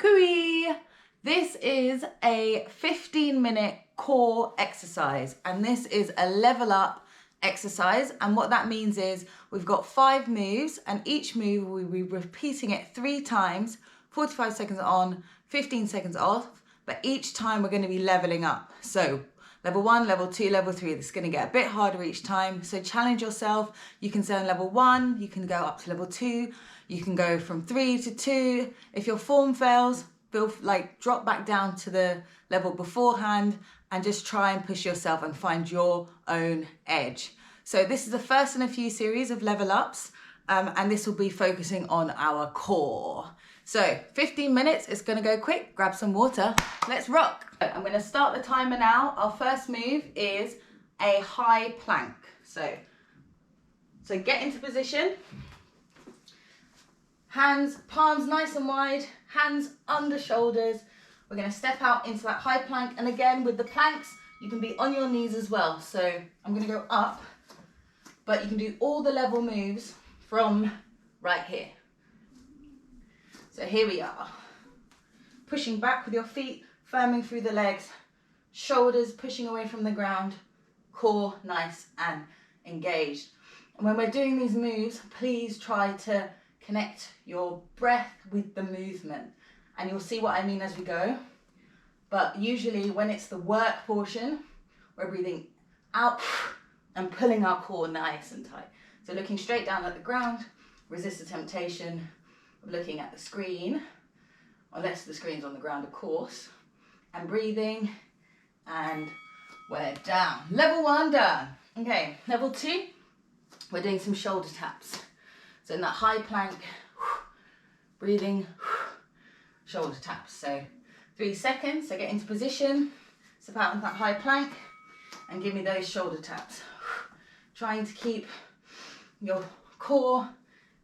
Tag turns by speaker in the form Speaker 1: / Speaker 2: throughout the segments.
Speaker 1: Cooey! This is a 15-minute core exercise, and this is a level up exercise. And what that means is we've got 5 moves, and each move we'll be repeating it 3 times, 45 seconds on, 15 seconds off, but each time we're going to be leveling up. So level 1, level 2, level 3, this is going to get a bit harder each time. So challenge yourself. You can say on level 1, you can go up to level 2, you can go from 3 to 2. If your form fails, drop back down to the level beforehand and just try and push yourself and find your own edge. So this is the first in a few series of level ups, and this will be focusing on our core. So 15 minutes, it's gonna go quick. Grab some water, let's rock. I'm gonna start the timer now. Our first move is a high plank. So get into position. Hands, palms nice and wide, hands under shoulders. We're gonna step out into that high plank. And again, with the planks, you can be on your knees as well. So I'm gonna go up, but you can do all the level moves from right here. So here we are. Pushing back with your feet, firming through the legs, shoulders pushing away from the ground, core nice and engaged. And when we're doing these moves, please try to connect your breath with the movement, and you'll see what I mean as we go. But usually when it's the work portion, we're breathing out and pulling our core nice and tight. So looking straight down at the ground, resist the temptation of looking at the screen, unless the screen's on the ground, of course, and breathing, and we're down. Level 1 done. Okay, level 2, we're doing some shoulder taps. So in that high plank, breathing, shoulder taps. So 3 seconds, so get into position, step out into that high plank, and give me those shoulder taps. Trying to keep your core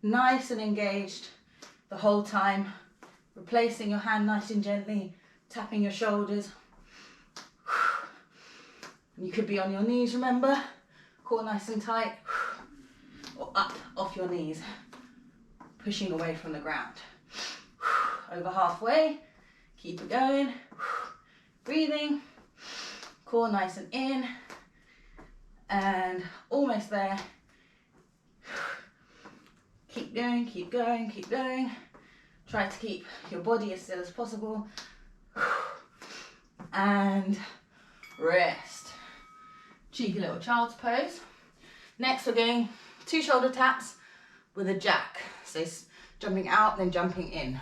Speaker 1: nice and engaged the whole time, replacing your hand nice and gently, tapping your shoulders. And you could be on your knees, remember, core nice and tight, or up off your knees, pushing away from the ground. Over halfway, keep it going, breathing, core nice and in, and almost there. Keep going, keep going, keep going. Try to keep your body as still as possible. And rest. Cheeky little child's pose. Next we're going 2 shoulder taps with a jack. So it's jumping out, then jumping in.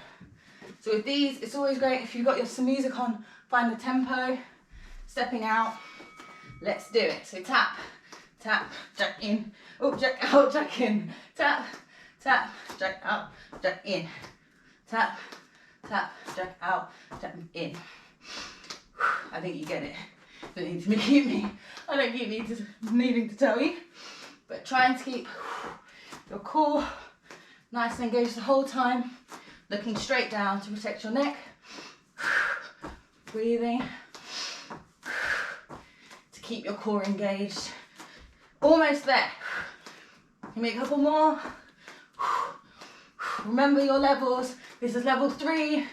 Speaker 1: So with these, it's always great if you've got some music on, find the tempo, stepping out. Let's do it. So tap, tap, jack in. Oh, jack out, jack in. Tap, tap, jack out, jack in. Tap, tap, jack out, jack in. I think you get it. I don't keep needing to tell you, but trying to keep your core nice and engaged the whole time, looking straight down to protect your neck, breathing to keep your core engaged. Almost there. You make a couple more. Remember your levels. This is level 3.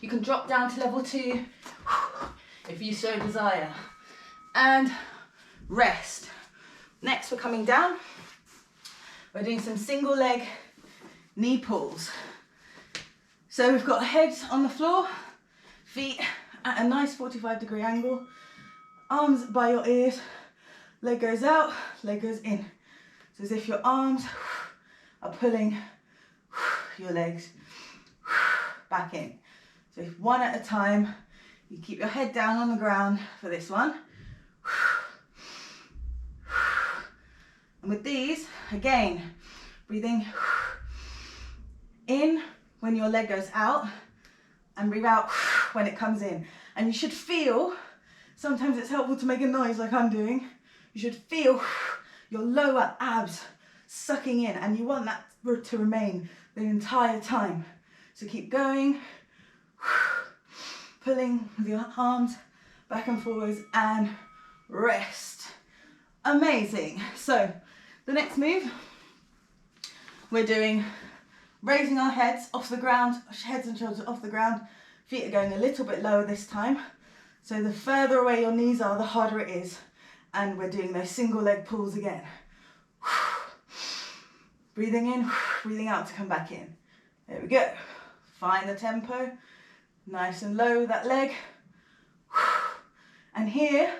Speaker 1: You can drop down to level 2 if you so desire. And rest. Next, we're coming down. We're doing some single leg knee pulls. So we've got heads on the floor, feet at a nice 45-degree angle, arms by your ears, leg goes out, leg goes in. So as if your arms are pulling your legs back in. So one at a time, you keep your head down on the ground for this one. And with these, again, breathing in when your leg goes out, and breathe out when it comes in. And you should feel, sometimes it's helpful to make a noise like I'm doing, you should feel your lower abs sucking in, and you want that to remain the entire time. So keep going, pulling with your arms back and forwards, and rest. Amazing. So the next move, we're doing raising our heads off the ground, heads and shoulders off the ground. Feet are going a little bit lower this time. So the further away your knees are, the harder it is. And we're doing those single leg pulls again. Breathing in, breathing out to come back in. There we go. Find the tempo. Nice and low, that leg. And here,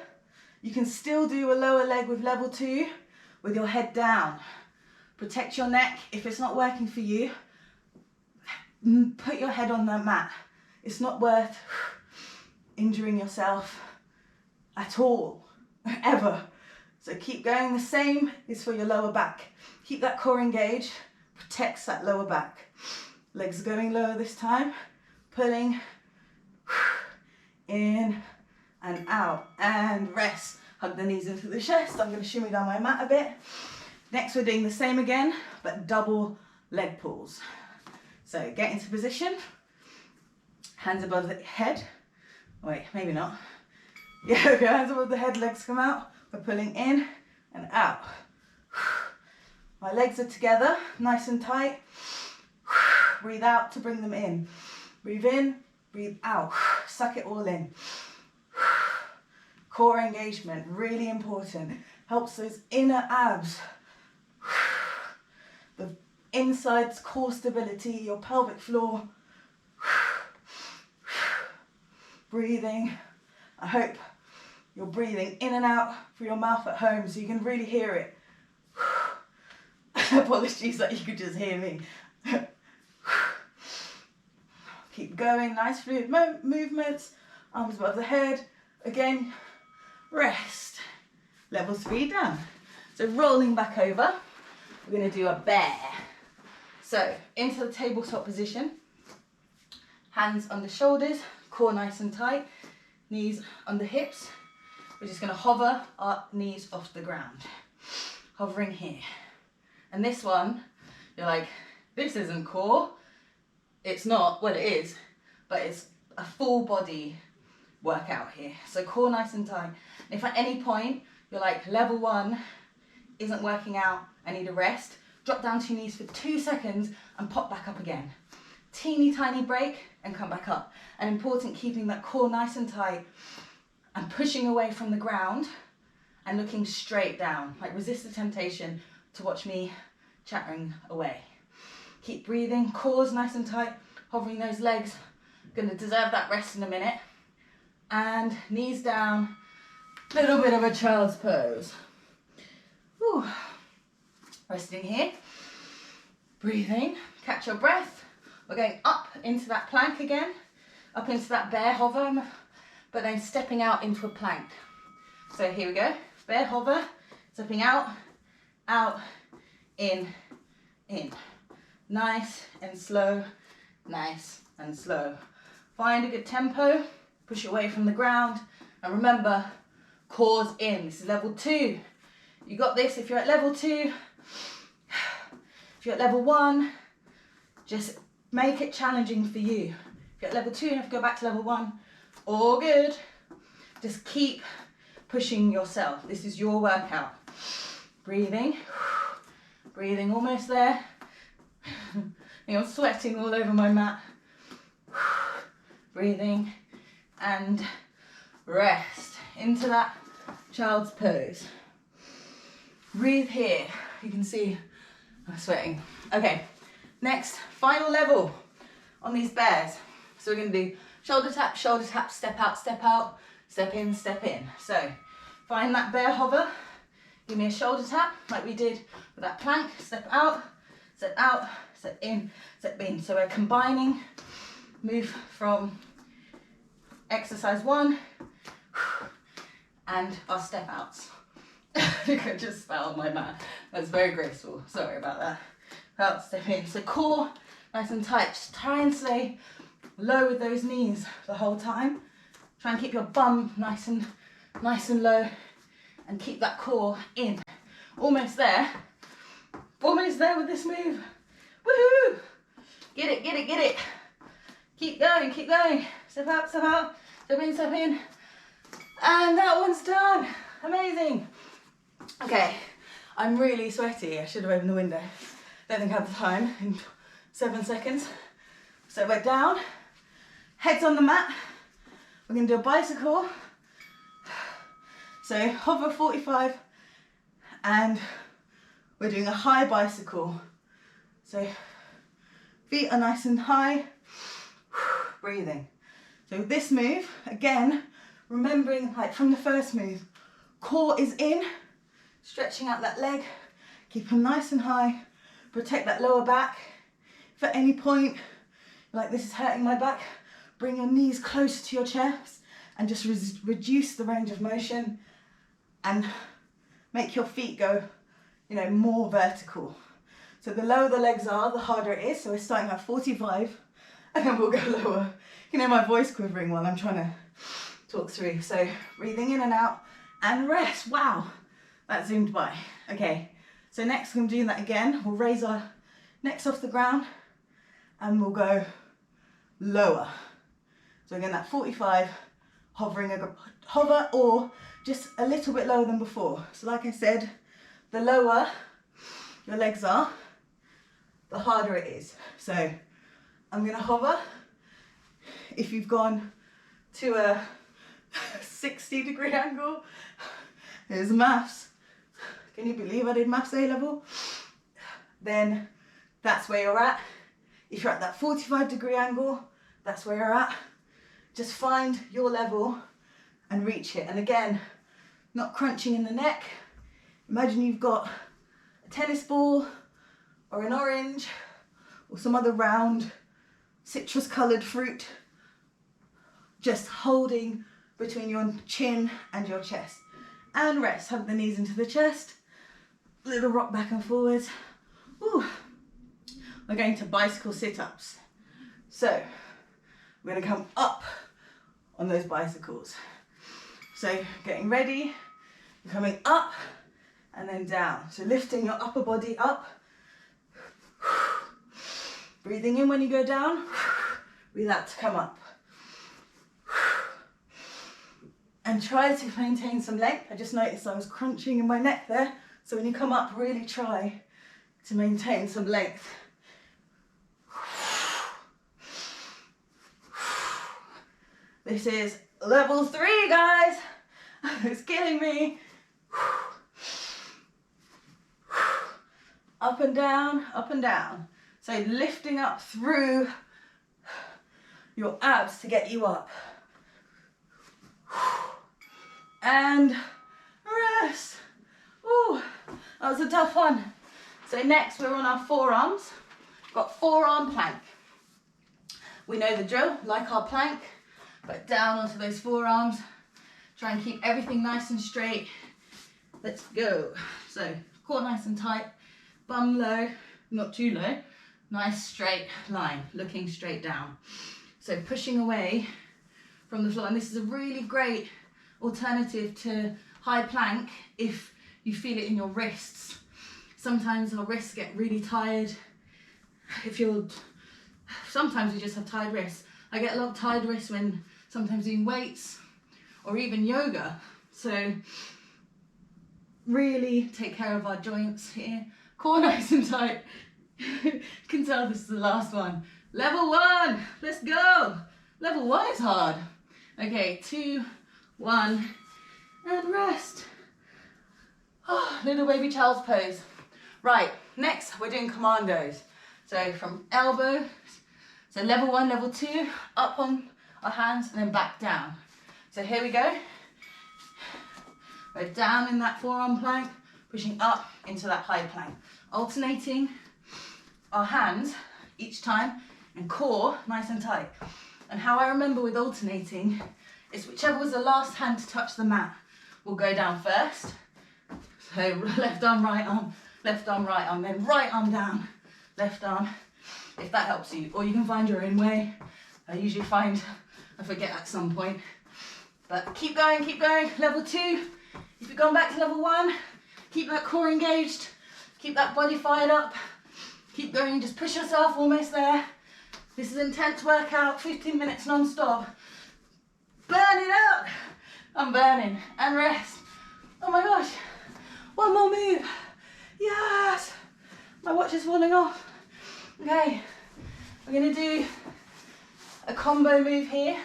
Speaker 1: you can still do a lower leg with level 2 with your head down. Protect your neck. If it's not working for you, put your head on the mat. It's not worth injuring yourself at all, ever. So keep going. The same is for your lower back. Keep that core engaged, protects that lower back. Legs are going lower this time. Pulling in and out, and rest. Hug the knees into the chest. I'm going to shimmy down my mat a bit. Next we're doing the same again, but double leg pulls. So get into position, hands above the head. Wait, maybe not. Yeah, okay, hands above the head, legs come out. We're pulling in and out. My legs are together, nice and tight. Breathe out to bring them in. Breathe in, breathe out. Suck it all in. Core engagement, really important. Helps those inner abs. The inside's core stability, your pelvic floor. Breathing. I hope you're breathing in and out through your mouth at home so you can really hear it. Apologies that you could just hear me. Keep going, nice fluid movements. Arms above the head. Again, rest. Level 3 down. So rolling back over, we're going to do a bear. So into the tabletop position. Hands under shoulders, core nice and tight, knees under hips. We're just going to hover our knees off the ground. Hovering here. And this one, you're like, this isn't core. It's not, well it is, but it's a full body workout here. So core nice and tight. And if at any point you're like, level 1 isn't working out, I need a rest, drop down to your knees for 2 seconds and pop back up again. Teeny tiny break and come back up. And important, keeping that core nice and tight and pushing away from the ground and looking straight down. Like resist the temptation to watch me chattering away. Keep breathing, core's nice and tight, hovering those legs. Gonna deserve that rest in a minute. And knees down, little bit of a child's pose. Whew. Resting here, breathing, catch your breath. We're going up into that plank again, up into that bear hover, but then stepping out into a plank. So here we go, bear hover, stepping out, out, in. Nice and slow, nice and slow. Find a good tempo, push away from the ground, and remember, core's in. This is level 2. You got this if you're at level 2. If you're at level 1, just make it challenging for you. If you're at level 2 and you have to go back to level 1, all good. Just keep pushing yourself. This is your workout. Breathing, breathing, almost there. I'm sweating all over my mat. Breathing and rest into that child's pose. Breathe here. You can see I'm sweating. Okay, next, final level on these bears. So we're going to do shoulder tap, step out, step in, step in. So find that bear hover. Give me a shoulder tap like we did with that plank. Step out, step in, step in. So we're combining, move from exercise 1 and our step outs. I think I just spat on my mat. That's very graceful. Sorry about that. Out, step in. So core nice and tight. Just try and stay low with those knees the whole time. Try and keep your bum nice and low. And keep that core in. Almost there. Almost there with this move. Woohoo! Get it. Keep going. Step out, step in. And that one's done. Amazing. Okay, I'm really sweaty. I should have opened the window. Don't think I have the time in 7 seconds. So we're down, heads on the mat. We're gonna do a bicycle. So hover 45, and we're doing a high bicycle. So feet are nice and high, breathing. So this move, again, remembering like from the first move, core is in, stretching out that leg, keep them nice and high, protect that lower back. If at any point you're like, this is hurting my back, bring your knees close to your chest and just reduce the range of motion and make your feet go, you know, more vertical. So the lower the legs are, the harder it is. So we're starting at 45 and then we'll go lower. You know, my voice quivering while I'm trying to talk through. So breathing in and out and rest. Wow, that zoomed by. Okay, so next I'm doing that again. We'll raise our necks off the ground and we'll go lower. So again, that 45, hover or just a little bit lower than before. So like I said, the lower your legs are, the harder it is. So I'm gonna hover. If you've gone to a 60-degree angle, here's maths. Can you believe I did maths A level? Then that's where you're at. If you're at that 45-degree angle, that's where you're at. Just find your level and reach it. And again, not crunching in the neck. Imagine you've got a tennis ball or an orange or some other round citrus coloured fruit, just holding between your chin and your chest. And rest, hug the knees into the chest, little rock back and forwards. Ooh. We're going to bicycle sit-ups. So we're going to come up on those bicycles. So getting ready, you're coming up and then down. So lifting your upper body up. Breathing in when you go down, breathe out to come up. And try to maintain some length. I just noticed I was crunching in my neck there. So when you come up, really try to maintain some length. This is level 3, guys. It's killing me. Up and down, up and down. So lifting up through your abs to get you up. And rest. Ooh, that was a tough one. So next we're on our forearms. Got forearm plank. We know the drill, like our plank, but down onto those forearms. Try and keep everything nice and straight. Let's go. So core nice and tight, bum low, not too low. Nice straight line, looking straight down. So pushing away from the floor. And this is a really great alternative to high plank if you feel it in your wrists. Sometimes our wrists get really tired. Sometimes we just have tired wrists. I get a lot of tired wrists when sometimes doing weights or even yoga. So really take care of our joints here. Core nice and tight. You can tell this is the last one. Level 1, let's go. Level 1 is hard. Okay, 2, 1, and rest. Oh, little baby child's pose. Right, next we're doing commandos. So from elbow, so level 1, level 2, up on our hands and then back down. So here we go. We're down in that forearm plank, pushing up into that high plank. Alternating our hands each time and core nice and tight. And how I remember with alternating is whichever was the last hand to touch the mat will go down first. So left arm, right arm, then right arm down, left arm, if that helps you. Or you can find your own way. I usually find I forget at some point. But keep going, level 2. If you've gone back to level 1, keep that core engaged, keep that body fired up, keep going, just push yourself, almost there. This is an intense workout, 15 minutes non-stop. Burn it out. I'm burning, and rest. Oh my gosh, one more move. Yes, my watch is falling off. Okay, We're gonna do a combo move here.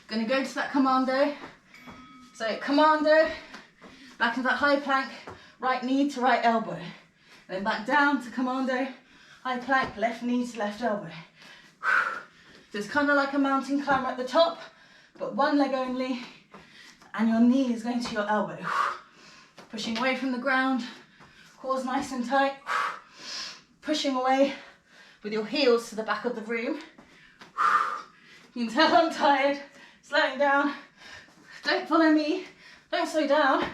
Speaker 1: Gonna go to that commando. So commando, back into that high plank, right knee to right elbow. And then back down to commando, high plank, left knee to left elbow. So it's kind of like a mountain climber at the top, but one leg only, and your knee is going to your elbow. Pushing away from the ground, core's nice and tight. Pushing away with your heels to the back of the room. You can tell I'm tired. Slowing down. Don't follow me. Don't slow down.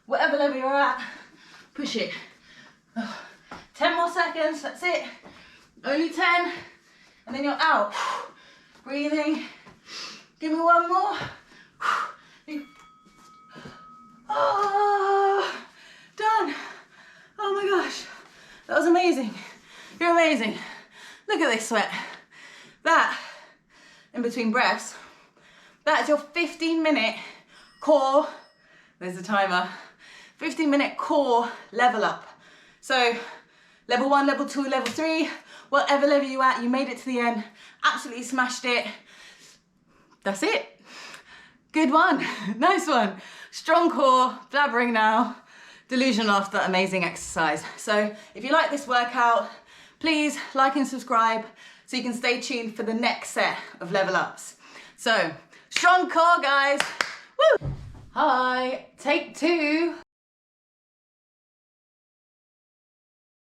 Speaker 1: Whatever level you're at, push it. 10 more seconds, that's it. Only 10, and then you're out. Breathing. Give me one more. Oh, done. Oh my gosh, that was amazing. You're amazing. Look at this sweat. That, in between breaths, that's your 15-minute core, there's the timer, 15-minute core level up. So level 1, level 2, level 3, whatever level you're at, you made it to the end, absolutely smashed it. That's it. Good one. Nice one. Strong core, blabbering now, delusional after that amazing exercise. So if you like this workout, please like and subscribe so you can stay tuned for the next set of level ups. So strong core, guys. Woo! Hi, take 2.